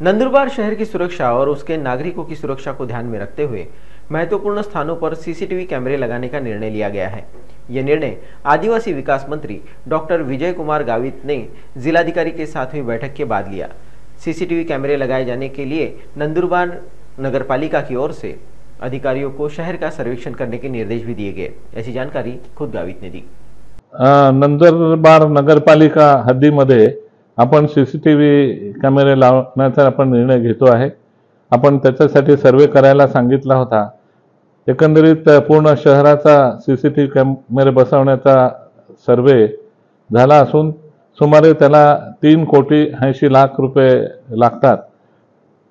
नंदुरबार शहर की सुरक्षा और उसके नागरिकों की सुरक्षा को ध्यान में रखते हुए महत्वपूर्ण स्थानों पर सीसीटीवी कैमरे लगाने का निर्णय लिया गया है। यह निर्णय आदिवासी विकास मंत्री डॉक्टर विजय कुमार गावित ने जिलाधिकारी के साथ हुई बैठक के बाद लिया। सीसीटीवी कैमरे लगाए जाने के लिए नंदुरबार नगरपालिका की ओर से अधिकारियों को शहर का सर्वेक्षण करने के निर्देश भी दिए गए। ऐसी जानकारी खुद गावित ने दी। नंदुरबार नगरपालिका हद्दीमध्ये आपण सीसीटीव्ही कॅमेरे लावण्याचा आपण निर्णय घेतो आहे। आपण त्याच्यासाठी सर्वे करायला सांगितला होता। एकंदरीत पूर्ण शहराचा सीसीटीव्ही कॅमेरे बसवण्याचा सर्वे झाला असून सुमारे त्याला 3,80,00,000 रुपये लागतात।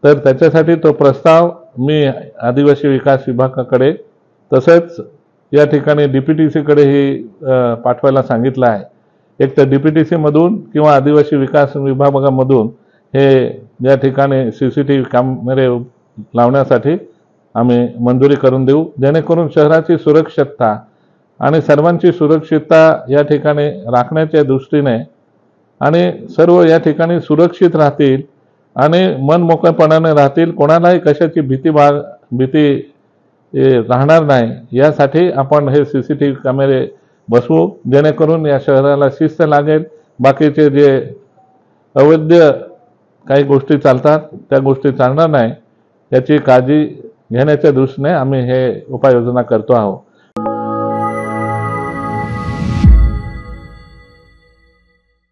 तर त्याच्यासाठी तो प्रस्ताव मी आदिवासी विकास विभागाकडे तसेच या ठिकाणी डीपीटीसी कडेही पाठवायला सांगितलं आहे। एक तर डीपीटीसी मधून किंवा आदिवासी विकास विभागामधून हे या ठिकाणी सीसीटीव्ही कॅमेरे लावण्यासाठी आम्ही मंजुरी करून देऊ, जेणेकरून शहराची सुरक्षितता आणि सर्वांची सुरक्षितता या ठिकाणी राखण्याच्या दृष्टीने आणि सर्व या ठिकाणी सुरक्षित राहतील आणि मनमोकळेपणाने राहतील, कोणालाही कशाची भीती राहणार नाही, यासाठी आपण हे सीसीटीव्ही कॅमेरे बसवू, जेणेकरून या शहराला शिस्त लागेल। बाकीचे जे अवैध काही गोष्टी चालतात त्या गोष्टी चालणार नाही, याची काळजी घेण्याच्या दृष्टीने आम्ही हे उपाययोजना करतो आहोत।